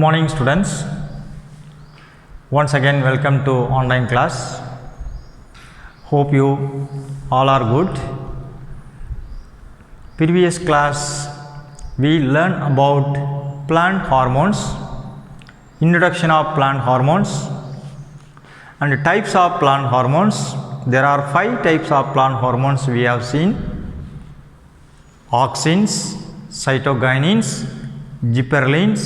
morning students. Once again welcome to online class. Hope you all are good. Previous class we learned about plant hormones, introduction of plant hormones and types of plant hormones. There are 5 types of plant hormones we have seen: auxins, cytokinins, gibberellins,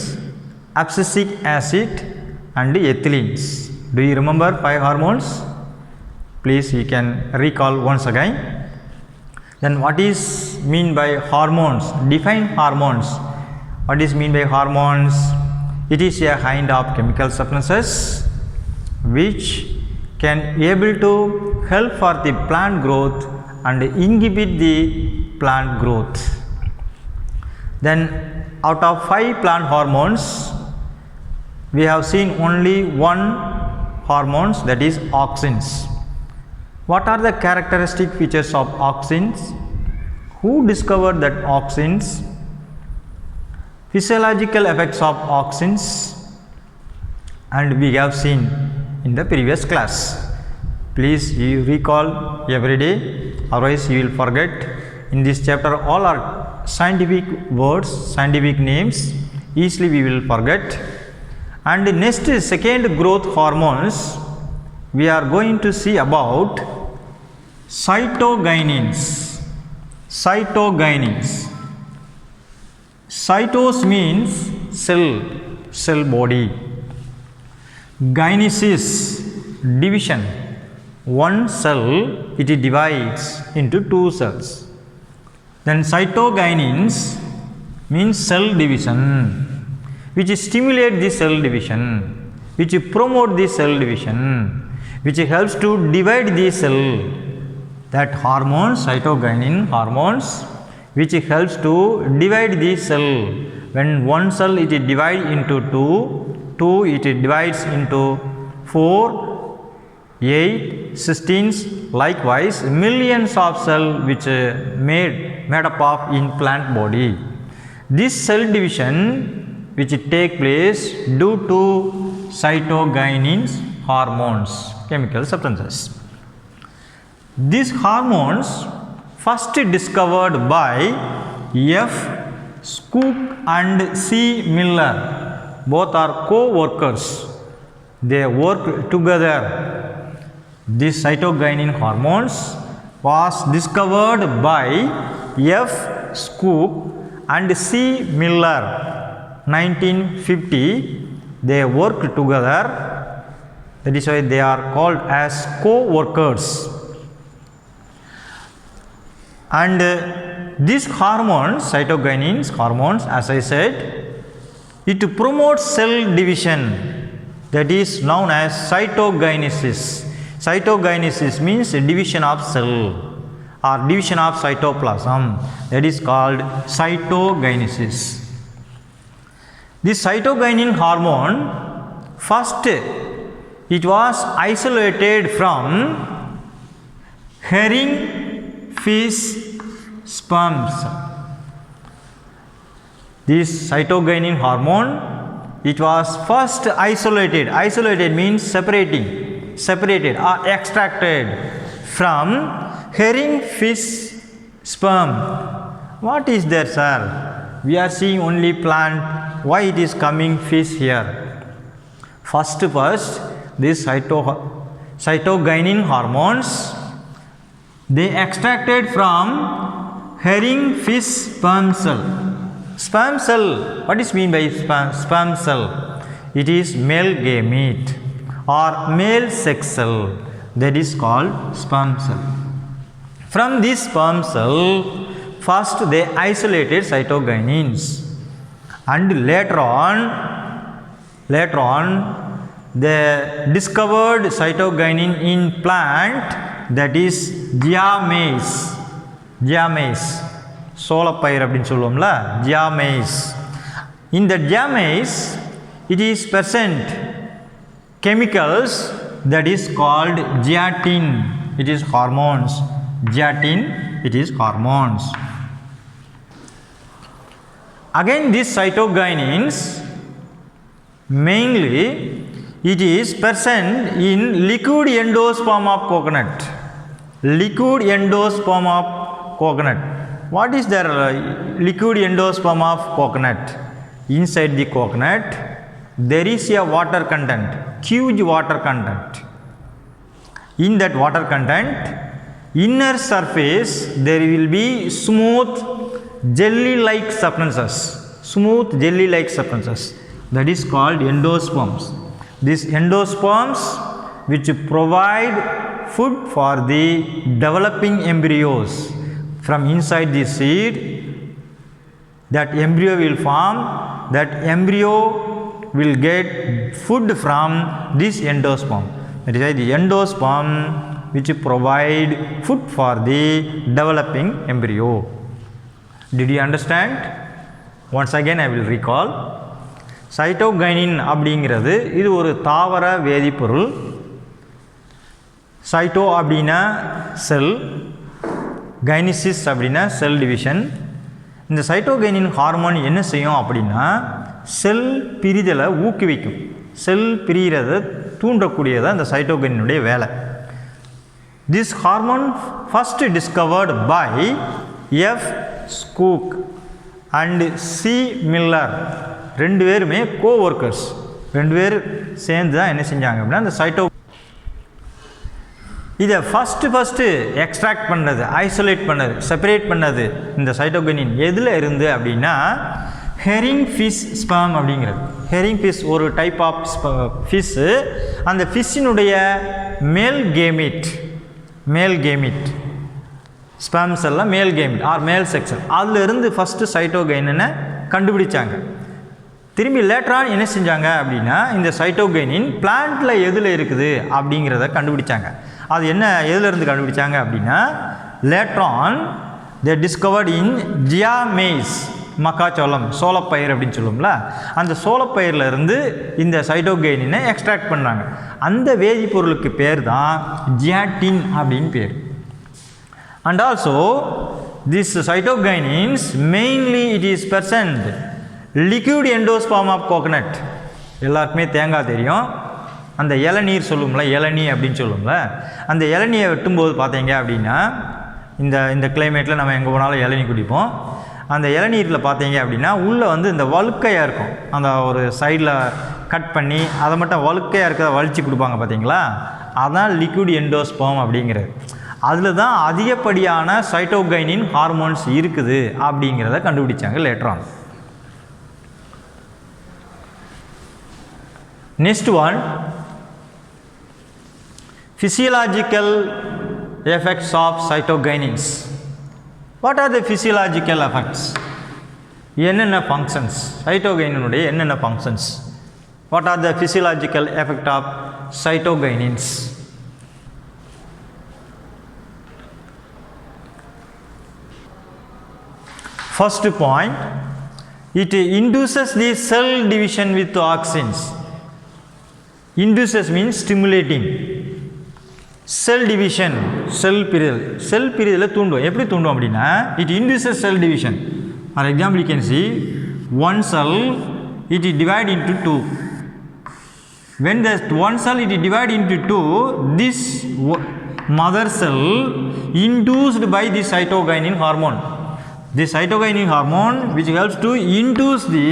abscisic acid and ethylines. Do you remember 5 hormones? Please you can recall once again. Then what is mean by hormones? Define hormones. What is mean by hormones? It is a kind of chemical substances which can able to help for the plant growth and inhibit the plant growth. Then out of 5 plant hormones, we have seen only one hormones, that is auxins. What are the characteristic features of auxins? Who discovered that auxins? Physiological effects of auxins, and we have seen in the previous class. Please you recall every day, otherwise you will forget. In this chapter all are scientific words, scientific names, easily we will forget. And next is second growth hormones. We are going to see about cytokinins. Cytokinins. Cytos means cell body. Kinesis, division. One cell it divides into 2 cells. Then cytokinins means cell division, which stimulate the cell division, which promote the cell division, which helps to divide the cell. That hormones, cytokinin hormones, which helps to divide the cell. When one cell it divides into 2 it divides into 4, 8, 16, likewise millions of cells which made up of in plant body. This cell division which take place due to cytokinins hormones, chemical substances. These hormones first discovered by F. Cook and C. Miller. Both are co-workers. They work together. This cytokinin hormones was discovered by F. Cook and C. Miller. 1950. They worked together. That is why they are called as co-workers. And these hormones, cytokinins hormones, as I said, it promotes cell division, that is known as cytokinesis. Cytokinesis means division of cell or division of cytoplasm, that is called cytokinesis. This cytokinin hormone, first it was isolated from herring fish sperms. This cytokinin hormone, it was first isolated. Isolated means separated or extracted from herring fish sperm. What is there, sir? We are seeing only plant. Why it is coming fish here? First, this cytokinin hormones, they extracted from herring fish sperm cell. Sperm cell, what is mean by sperm cell? It is male gamete or male sex cell, that is called sperm cell. From this sperm cell, first they isolated cytokinins, and later on they discovered cytokinin in plant, that is giamase. சோளப்பயிர் அப்படின்னு சொல்லுவோம்ல, giamase. In the giamase it is present chemicals that is called giatin. It is hormones. Giatin, it is hormones. Again these cytokinins Mainly it is present in liquid endosperm of coconut. Liquid endosperm of coconut. What is the liquid endosperm of coconut? Inside the coconut there is a water content, huge water content. In that water content, inner surface there will be smooth jelly like substances. Smooth jelly like substances, that is called endosperms. These endosperms which provide food for the developing embryos. From inside the seed, that embryo will form, that embryo will get food from this endosperm. That is why the endosperm which provide food for the developing embryo. Did you understand? Once again I will recall. Cytokinin அப்படிங்கிறது இது ஒரு தாவர வேதிப்பொருள். சைட்டோ அப்படின்னா செல், கைனிசிஸ் அப்படின்னா cell division. இந்த cytokinin hormone என்ன செய்யும் அப்படின்னா செல் பிரிதலை ஊக்குவிக்கும். செல் பிரிகிறத தூண்டக்கூடியது இந்த சைட்டோகைனினுடைய வேலை. This hormone first discovered by F Skoog and C Miller. ரெண்டு பேருமே கோவொர்க்கர்ஸ். ரெண்டு பேர் சேர்ந்து தான் என்ன செஞ்சாங்க அப்படின்னா இந்த சைட்டோ இதை ஃபஸ்ட்டு எக்ஸ்ட்ராக்ட் பண்ணது, ஐசோலேட் பண்ணது, செப்பரேட் பண்ணது இந்த சைட்டோகைனின் எதில் இருந்து அப்படின்னா ஹெரிங் ஃபிஷ் ஸ்பெர்ம் அப்படிங்கிறது. ஹெரிங் ஃபிஷ் ஒரு டைப் ஆஃப் ஃபிஷ்ஷு. அந்த ஃபிஷ்ஷினுடைய மேல் கேமிட் ஸ்பெர்ம்ஸ் எல்லாம் மேல் கேமிட் ஆர் மேல் செக்ஷன், அதில் இருந்து ஃபஸ்ட்டு சைட்டோகைனினை கண்டுபிடிச்சாங்க. திரும்பி லேட்டரான் என்ன செஞ்சாங்க அப்படின்னா இந்த சைட்டோகைனின் பிளான்ட்டில் எதில் இருக்குது அப்படிங்கிறத கண்டுபிடிச்சாங்க. அது என்ன எதிலிருந்து கண்டுபிடிச்சாங்க அப்படின்னா லேட்டரான் தே டிஸ்கவர்ட் இன் ஜியா மெய்ஸ், மக்காச்சோளம், சோளப்பயிர் அப்படின்னு சொல்லுவோம்ல, அந்த சோளப்பயிரில் இருந்து இந்த சைட்டோகைனினை எக்ஸ்ட்ராக்ட் பண்ணாங்க. அந்த வேதிப்பொருளுக்கு பேர் தான் ஜியாட்டின் அப்படின்னு பேர். And also this cytokinins mainly it is present liquid endosperm of coconut. எல்லாருக்குமே தேங்காய் தெரியும். அந்த இளநீர் சொல்லுவோம்ல, இளநீ அப்படின்னு சொல்லுவோம்ல, அந்த இளநியை வெட்டும்போது பார்த்தீங்க அப்படின்னா இந்த கிளைமேட்டில் நம்ம எங்கே போனாலும் இளநீ குடிப்போம். அந்த இளநீரில் பார்த்தீங்க அப்படின்னா உள்ளே வந்து இந்த வழுக்கையாக இருக்கும். அந்த ஒரு சைடில் கட் பண்ணி அதை மட்டும் வழுக்கையாக இருக்கிறத வலிச்சு கொடுப்பாங்க பார்த்தீங்களா, அதான் லிக்விட் எண்டோஸ்பெர்ம் அப்படிங்கிறது. அதில் தான் அதிகப்படியான சைட்டோகைனின் ஹார்மோன்ஸ் இருக்குது அப்படிங்கிறத கண்டுபிடிச்சாங்க Lateran. Next one, physiological effects of cytokinins. What are the physiological effects? என்னென்ன functions? cytokininனுடைய என்னென்ன functions? What are the physiological effect of cytokinins? First point, it induces the cell division with auxins. Induces means stimulating. Cell division, cell பிரிதலை தூண்டும். எப்படி தூண்டும் அப்படின்னா it induces cell division. For example, you can see one cell it is divided into two. When the one cell it is divided into two, this mother cell induced by the cytokinin hormone. The cytokinin hormone which helps to induce the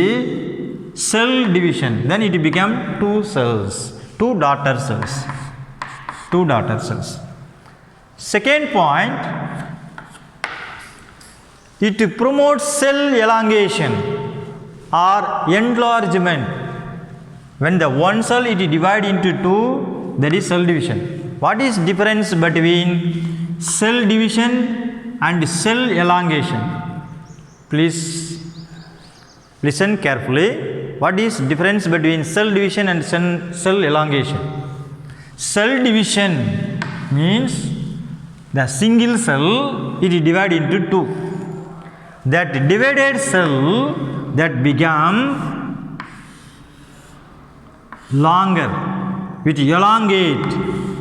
cell division, then it become two cells, two daughter cells. Second point, it promotes cell elongation or enlargement. When the one cell it is divided into two, that is cell division. What is difference between cell division and cell elongation? Please listen carefully. What is difference between cell division and cell elongation? Cell division means the single cell it is divided into two. That divided cell that become longer, which elongate,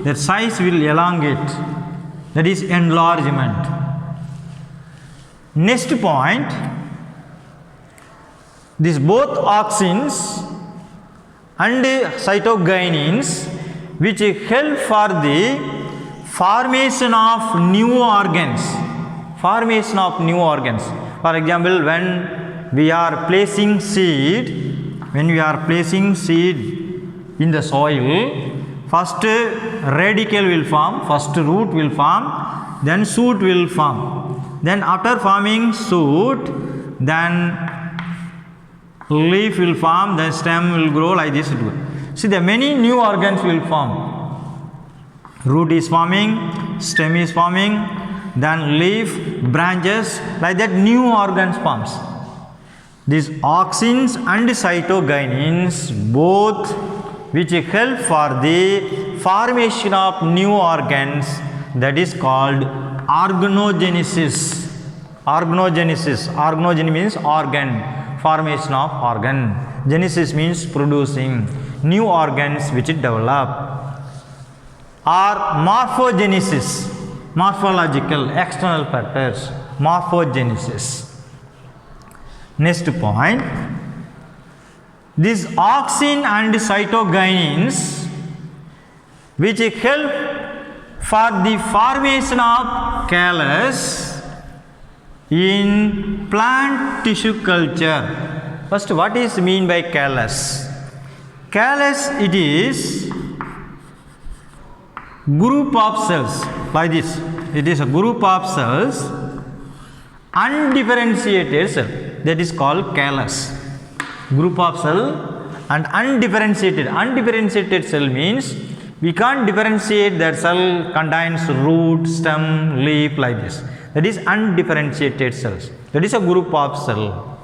that size will elongate, that is enlargement. Next point, these both auxins and cytokinins which help for the formation of new organs. Formation of new organs. For example, when we are placing seed in the soil, first radicle will form, first root will form, then shoot will form. Then after forming shoot, then leaf will form, then stem will grow, like this. See, the many new organs will form. Root is forming, stem is forming, then leaf, branches, like that new organs forms. These auxins and cytokinins both which help for the formation of new organs, that is called organogenesis. Organogenesis means organ, formation of organ. Genesis means producing new organs which develop. Or morphogenesis, morphological external factors, morphogenesis. Next point, these auxin and cytokinins which help for the formation of callus in plant tissue culture. First, what is mean by callus? Callus, it is group of cells, like this. It is a group of cells, undifferentiated cell, that is called callus. Group of cell and undifferentiated cell means we can't differentiate that cell contains root, stem, leaf, like this. That is undifferentiated cells. That is a group of cell.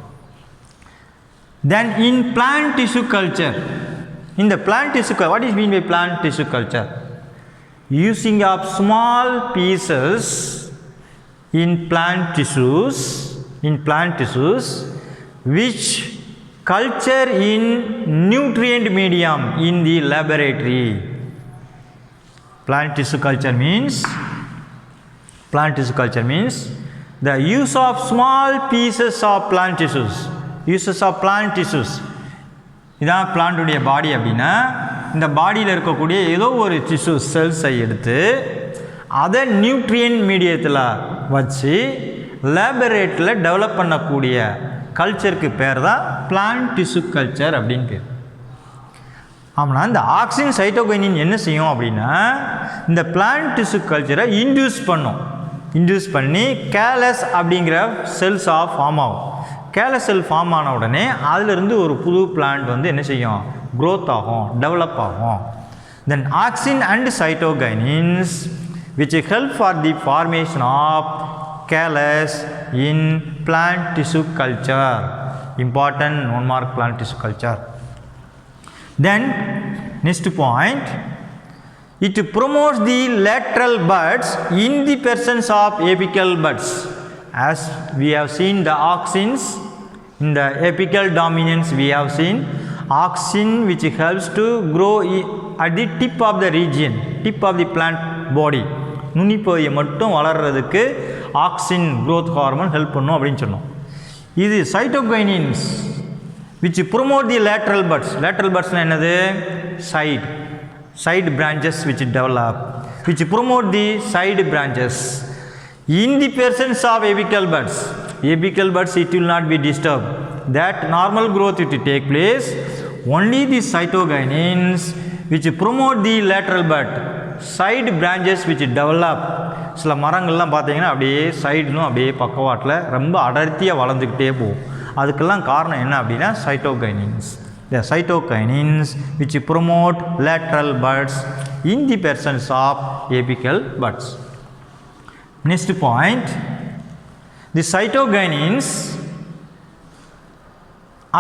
Then in plant tissue culture, in the plant tissue culture, what is mean by plant tissue culture? Using of small pieces in plant tissues, which culture in nutrient medium in the laboratory. Plant tissue culture means the use of small pieces of plant tissues. இதான் பிளான்ட்டுடைய பாடி அப்படின்னா, இந்த பாடியில் இருக்கக்கூடிய ஏதோ ஒரு tissue செல்ஸை எடுத்து அதை nutrient மீடியத்தில் வச்சு லேபரேட்டரியில் டெவலப் பண்ணக்கூடிய கல்ச்சருக்கு பேர் தான் பிளான்ட் டிஷ்யூ கல்ச்சர் அப்படின்னு பேர். ஆமாண்ணா, இந்த ஆக்சின் சைட்டோகைனின் என்ன செய்யும் அப்படின்னா, இந்த பிளான்ட் டிஷ்யூ கல்ச்சரை இன்டியூஸ் பண்ணி கேலஸ் அப்படிங்கிற செல்ஸாக ஃபார்ம் ஆகும். கேலஸ் செல் ஃபார்ம் ஆன உடனே அதிலிருந்து ஒரு புது பிளான்ட் வந்து என்ன செய்யும், க்ரோத் ஆகும், டெவலப் ஆகும். Then auxin and cytokinins which help for the formation of callus in plant tissue culture. Important 1 mark plant tissue culture. Then next point, it promotes the lateral buds in the presence of apical buds. As we have seen the auxins in the apical dominance, we have seen auxin which helps to grow at the tip of the region, tip of the plant body. நுனிப்பகுதியை மட்டும் வளர்கிறதுக்கு auxin growth hormone help பண்ணும் அப்படின்னு சொன்னோம். இது சைட்டோகைனின்ஸ் which promote the lateral buds. Lateral buds என்னது, side branches which develop, which promote the side branches in the presence of apical buds. Apical buds, it will not be disturbed. That normal growth it will take place. Only the cytokinins which promote the lateral bud, side branches which develop. சில மரங்கள்லாம் பார்த்தீங்கன்னா அப்படியே சைடுனும் அப்படியே பக்கவாட்டில் ரொம்ப அடர்த்தியாக வளர்ந்துக்கிட்டே போகும். அதுக்கெல்லாம் காரணம் என்ன அப்படின்னா cytokinins. The cytokinins which promote lateral buds in the presence of apical buds. Next point, the cytokinins,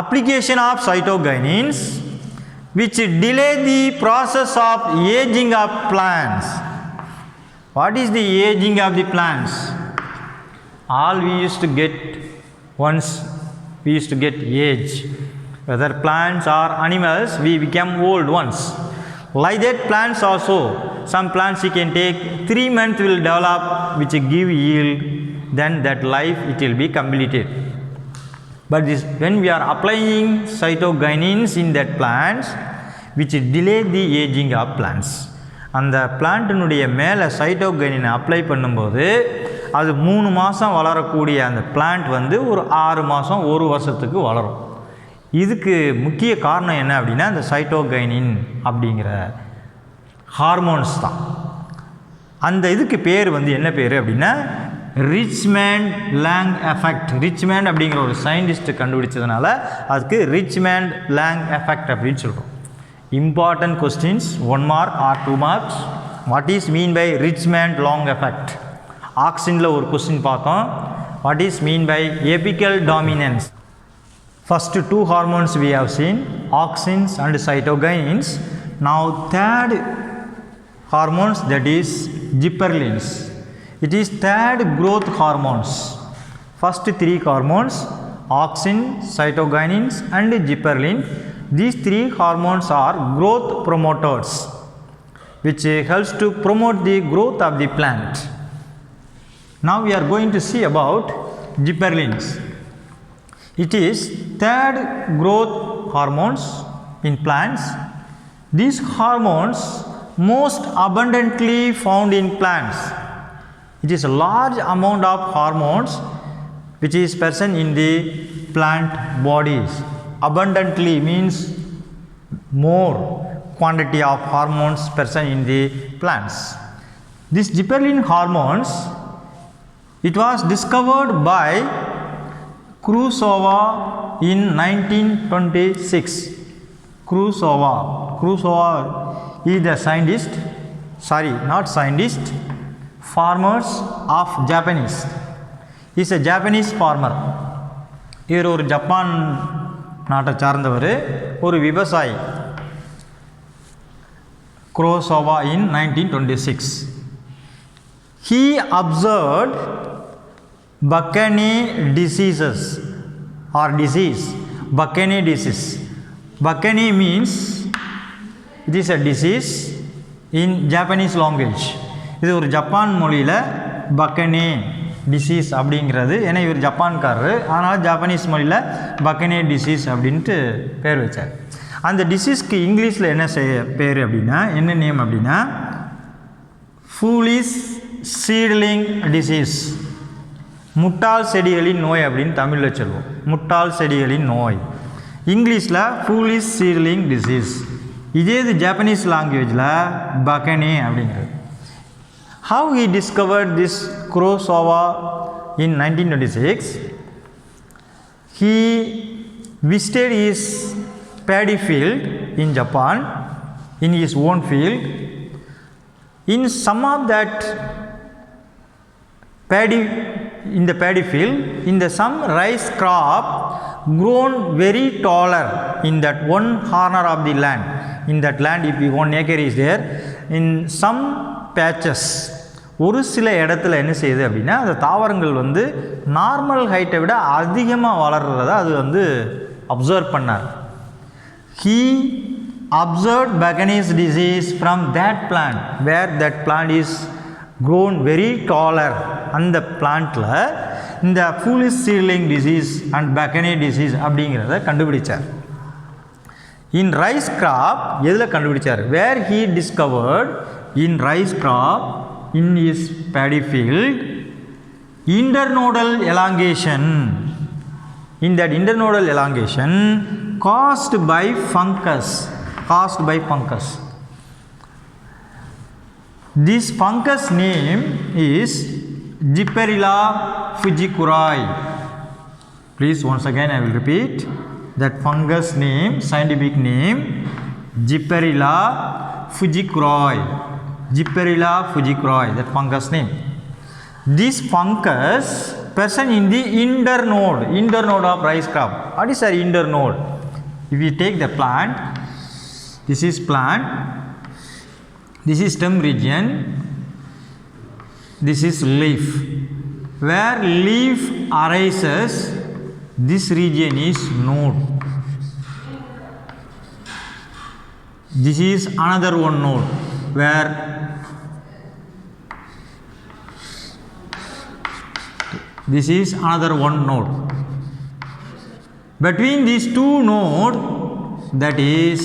application of cytokinins which delay the process of aging of plants. What is the aging of the plants? All we used to get once, we used to get age. Whether plants or animals, we become old once. Like that, plants also. Some plants you can take 3 months will develop, which give yield. Then that life it will be completed. But this, when we are applying cytokinins in that plants, which delay the aging of plants. அந்த பிளான்ட்டினுடைய மேலே சைட்டோகைனினை apply பண்ணும்போது அது 3 மாதம் வளரக்கூடிய அந்த plant வந்து ஒரு 6 மாதம் 1 வருஷத்துக்கு வளரும். இதுக்கு முக்கிய காரணம் என்ன அப்படின்னா இந்த சைட்டோகைனின் அப்படிங்கிற ஹார்மோன்ஸ் தான். அந்த இதுக்கு பேர் வந்து என்ன பேர் அப்படின்னா ரிச்மண்ட் லாங் எஃபெக்ட். ரிச்மண்ட் அப்படிங்கிற ஒரு சயின்டிஸ்ட் கண்டுபிடிச்சதுனால அதுக்கு ரிச்மண்ட் லாங் எஃபெக்ட் அப்படின்னு சொல்கிறோம். Important questions 1 mark or 2 marks. What is mean by Richmond Lang effect? ஆக்சினில் ஒரு கொஸ்டின் பார்த்தோம். What is mean by apical dominance? First 2 hormones we have seen, auxins and cytokinins. Now third hormones, that is gibberellins. It is third growth hormones. First 3 hormones, auxin, cytokinins and gibberellin. These 3 hormones are growth promoters which helps to promote the growth of the plant. Now we are going to see about gibberellins. It is third growth hormones in plants. These hormones most abundantly found in plants. It is a large amount of hormones which is present in the plant bodies. Abundantly means more quantity of hormones present in the plants. This gibberellin hormones, it was discovered by Krusova in 1926. Krusova is the scientist, farmers of Japanese. He is a Japanese farmer. இவர் ஒரு Japan நாட்டை சார்ந்தவர், ஒரு விவசாயி. Krusova in 1926. He observed Buccaneer diseases or disease. Buccaneer disease. Buccaneer means it is a disease in Japanese language. இது ஒரு Japan மொழியில் Buccaneer disease அப்படிங்கிறது. ஏன்னா இவர் ஜப்பான்காரரு, ஆனால் ஜப்பானீஸ் மொழியில் Buccaneer disease அப்படின்ட்டு பேர் வச்சார். அந்த டிசீஸ்க்கு இங்கிலீஷில் என்ன பேர் அப்படின்னா, என்ன நேம் அப்படின்னா foolish seedling disease. முட்டாள் செடிகளின் நோய் அப்படின்னு தமிழில் சொல்லுவோம். முட்டாள் செடிகளின் நோய். இங்கிலீஷில் ஃபூலிஷ் சீட்லிங் டிசீஸ். இதே இது ஜாப்பனீஸ் லாங்குவேஜில் பக்கனே அப்படிங்கிறது. Have he discovered this Kurosawa in 1926? He visited his paddy field in Japan, in his own field. In some of that paddy, in the paddy field, in the some rice crop grown very taller in that one corner of the land. In that land, if 1 acre is there, in some patches, ஒரு சில இடத்துல என்ன செய்யுது அப்படின்னா அந்த தாவரங்கள் வந்து normal ஹைட்டை விட அதிகமாக வளர்றத அது வந்து அப்சர்வ் பண்ணார். He observed Buccaneer's disease from that plant, where that plant is grown very taller. அந்த பிளான்ட்டில் இந்த foolish seedling disease and Buccaneer disease அப்படிங்கிறத கண்டுபிடிச்சார். In rice crop எதில் கண்டுபிடிச்சார்? Where he discovered in rice crop in his paddy field internodal elongation. In that internodal elongation caused by fungus. This fungus name is Gipperella fujikuri. Please, once again I will repeat that fungus name, scientific name Gipperella fujikuri. Gipperella fujikuri, that fungus name. This fungus present in the internode of rice crop. What is our internode? If we take the plant, this is plant, this is stem region, this is leaf. Where leaf arises, this region is node. This is another one node where this is another one node. Between these two nodes, that is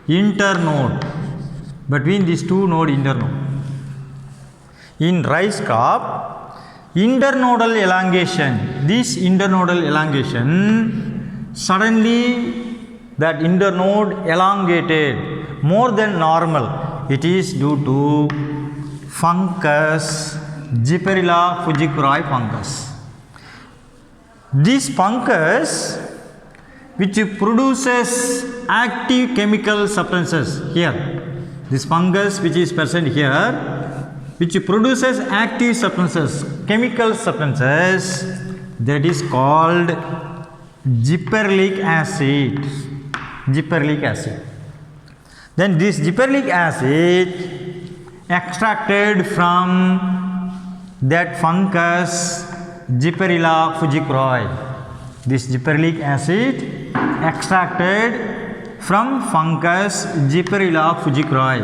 internode, between these two node internode. In rice crop, internodal elongation, this internodal elongation, suddenly that internode elongated more than normal. It is due to fungus, Gipperella fujikuri fungus. This fungus which produces active chemical substances here. This fungus which is present here, which produces active substances, chemical substances, that is called gibberellic acid. Gibberellic acid. Then this gibberellic acid extracted from that fungus Gipperella fujikuri. This gibberellic acid extracted from fungus Gipperella fujikuri.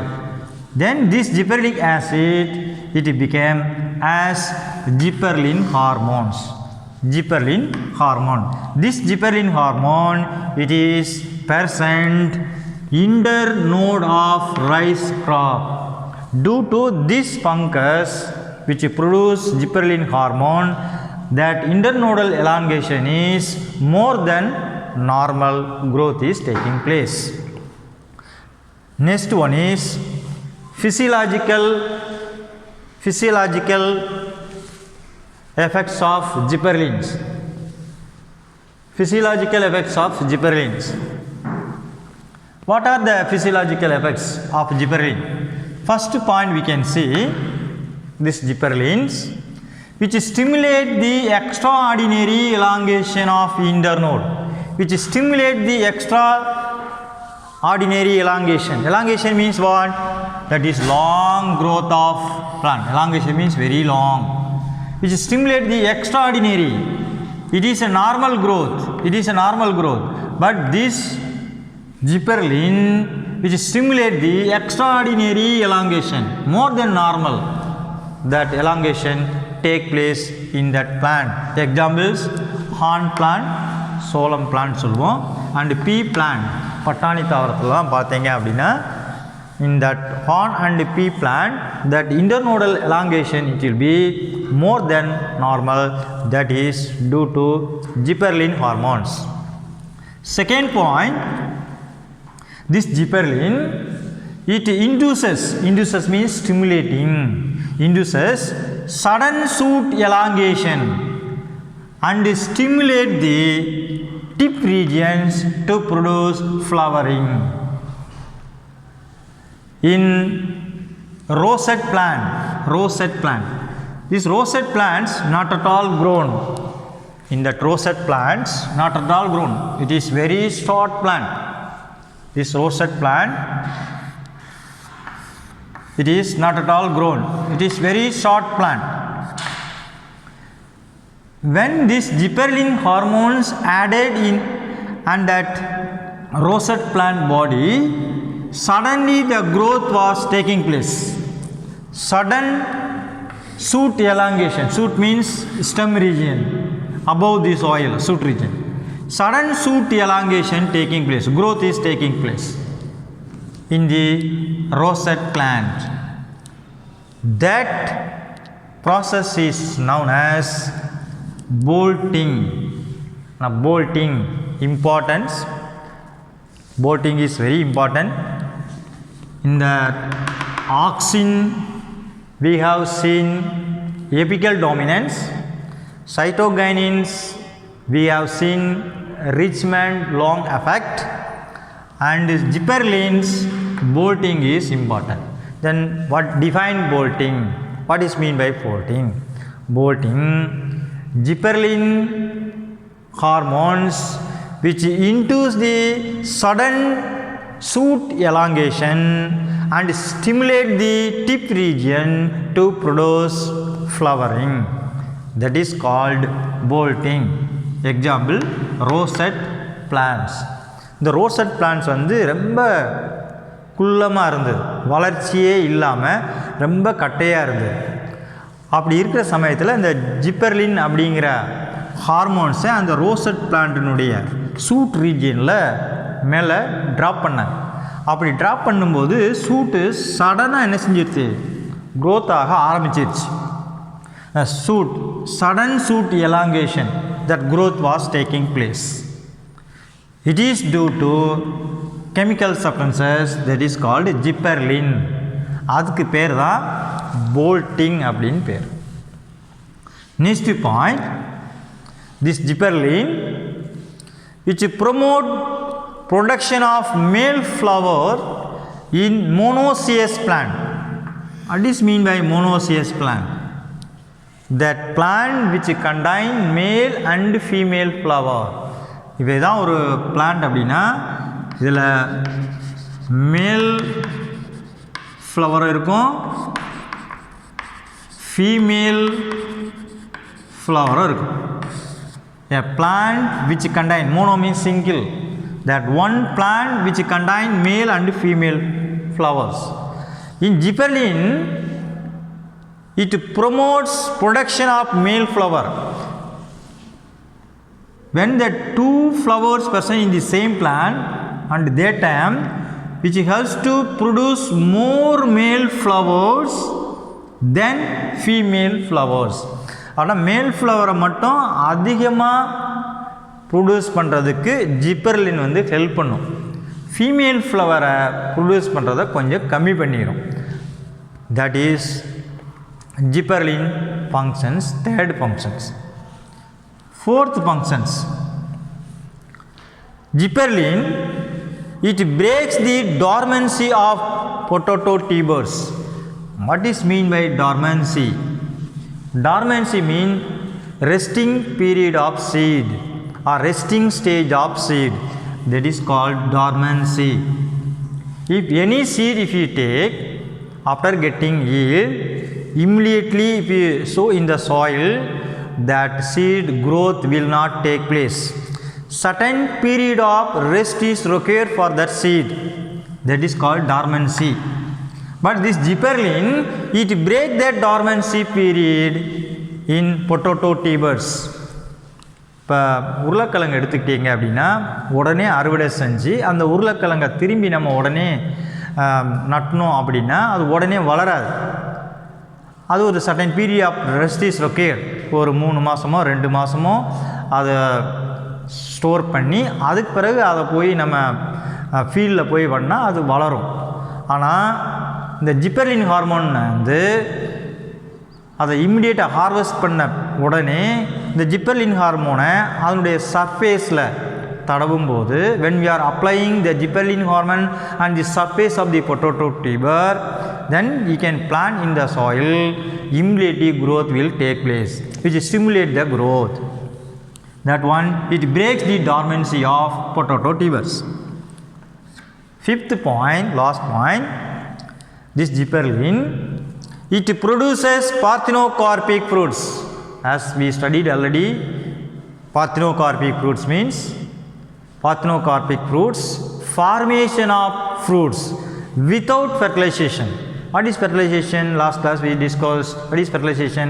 Then this gibberellic acid, it became as gibberellin hormones. Gibberellin hormone. This gibberellin hormone, it is present internode of rice crop. Due to this fungus which produce gibberellin hormone, that internodal elongation is more than normal growth is taking place. Next one is physiological effects of gibberellins. Physiological effects of gibberellins. What are the physiological effects of gibberellin? First point we can see this gibberellins which stimulate the extraordinary elongation of internode, which stimulate the extraordinary elongation. Elongation means what? That is long growth of plant. Elongation means very long. Which stimulate the extraordinary. It is a normal growth. It is a normal growth. But this gibberellin which stimulate the extraordinary elongation, more than normal, that elongation take place in that plant. Examples: horn plant, solam plant சொல்வோம், and pea plant. பட்டாணி தாவரத்துலாம் பார்த்தீங்க அப்படின்னா, in that horn and pea plant, that internodal elongation it will be more than normal. That is due to gibberellin hormones. Second point, this gibberellin it induces means stimulating, induces sudden shoot elongation and stimulate the tip regions to produce flowering. In rosette plant, these rosette plants not at all grown. In that rosette plants not at all grown. It is very short plant. This rosette plant, it is not at all grown. It is very short plant. When this gibberellin hormones added in and that rosette plant body, suddenly the growth was taking place. Sudden shoot elongation. Shoot means stem region above the soil, shoot region. Sudden shoot elongation taking place. Growth is taking place in the rosette plant. That process is known as bolting. Now, bolting importance. Bolting is very important. In the auxin, we have seen apical dominance. Cytokinins, we have seen Richmond long effect, and gibberellins, bolting is important. Then what define bolting? What is mean by bolting? Bolting, gibberellin hormones which induce the sudden shoot elongation and stimulate the tip region to produce flowering. That is called bolting. Example, rosette plants. The rosette plants வந்து ரொம்ப குள்ளமாக இருந்தது, வளர்ச்சியே இல்லாமல் ரொம்ப கட்டையாக இருந்தது. அப்படி இருக்கிற சமயத்தில் இந்த ஜிப்பர்லின் அப்படிங்கிற ஹார்மோன்ஸை அந்த ரோசட் பிளான்ட்டினுடைய சூட் ரீஜியனில் மேலே ட்ராப் பண்ணாங்க. அப்படி ட்ராப் பண்ணும்போது சூட்டு சடனாக என்ன செஞ்சிருச்சு, growth ஆக ஆரம்பிச்சிருச்சு. Sudden shoot elongation, that growth was taking place. It is due to chemical substances that is called gibberellin. அதுக்கு பேர் தான் bolting அப்படின்னு பேர். Next point, this gibberellin which promote production of male flower in monoecious plant. What is mean by monoecious plant? That plant which contain male and female flower. இப்போ இதான் ஒரு plant அப்படின்னா இதில் மேல் ஃப்ளவர் இருக்கும், ஃபீமேல் ஃப்ளவரும் இருக்கும். A plant which contain, mono means single, that one plant which contain male and female flowers. In gibberellin, it promotes production of male flower. When the two flowers present in the same plant and that time which helps to produce more male flowers than female flowers. ஆனால் மேல் ஃப்ளவரை மட்டும் அதிகமாக produce பண்ணுறதுக்கு ஜிப்பர்லின் வந்து help பண்ணும். Female ஃப்ளவரை produce பண்ணுறதை கொஞ்சம் கம்மி பண்ணிடும். That is Gipperlin functions, third functions. Fourth functions, Gipperlin, it breaks the dormancy of potato tubers. What is mean by dormancy? Dormancy means resting period of seed or resting stage of seed, that is called dormancy. If any seed if you take after getting yield, immediately if you sow in the soil, that seed growth will not take place. Certain period of rest is required for that seed, that is called dormancy. But this gibberellin, it break that dormancy period in potato tubers. இப்போ உருளைக்கிழங்கு எடுத்துக்கிட்டீங்க அப்படின்னா உடனே அறுவடை செஞ்சு அந்த உருளைக்கிழங்கை திரும்பி நம்ம உடனே நட்டணும் அப்படின்னா அது உடனே வளராது. அது ஒரு certain period of rest is required. ஒரு 3 மாதமோ 2 மாதமோ அதை ஸ்டோர் பண்ணி அதுக்கு பிறகு அதை போய் நம்ம ஃபீல்டில் போய் பண்ணால் அது வளரும். ஆனால் இந்த ஜிப்பர்லின் ஹார்மோன் வந்து அதை இம்மிடியேட்டாக ஹார்வெஸ்ட் பண்ண உடனே இந்த ஜிப்பர்லின் ஹார்மோனை அதனுடைய சர்ஃபேஸில் தடவும் போது, when we are applying the gibberellin hormone on the surface of the potato tuber, then you can plant in the soil, immediately growth will take place, which stimulate the growth. That one, it breaks the dormancy of potato tubers. Fifth point, last point, this gibberellin, it produces parthenocarpic fruits. As we studied already, parthenocarpic fruits means parthenocarpic fruits, formation of fruits without fertilization. What is fertilization? Last class we discussed what is fertilization,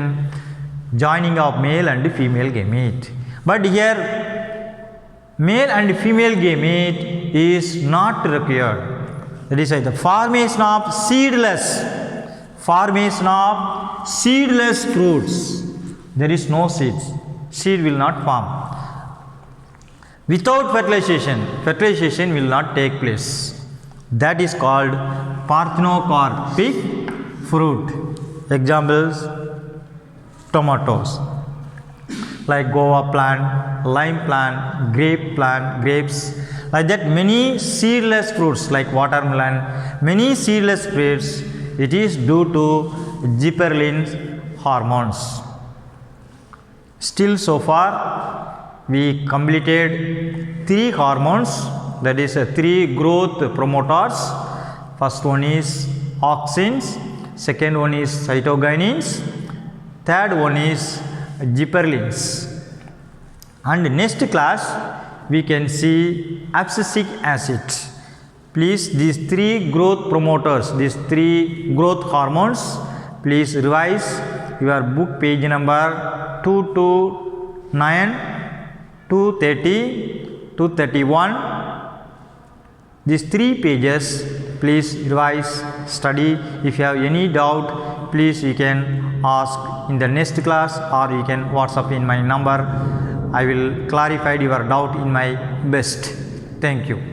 joining of male and female gamete. But here male and female gamete is not required. That is the formation of seedless fruits. There is no seeds, seed will not form. Without fertilization will not take place. That is called parthenocarpic fruit. Examples, tomatoes, like guava plant, lime plant, grapes, like that many seedless fruits like watermelon, many seedless fruits, it is due to gibberellin hormones. Still so far we completed 3 hormones, that is 3 growth promoters. First one is auxins, second one is cytokinins, third one is gibberellins. And next class we can see abscisic acid. Please, these 3 growth promoters, these 3 growth hormones, please revise your book page number 229, 230, 231, These 3 pages, please revise, study. If you have any doubt, please you can ask in the next class, or you can WhatsApp in my number. I will clarify your doubt in my best. Thank you.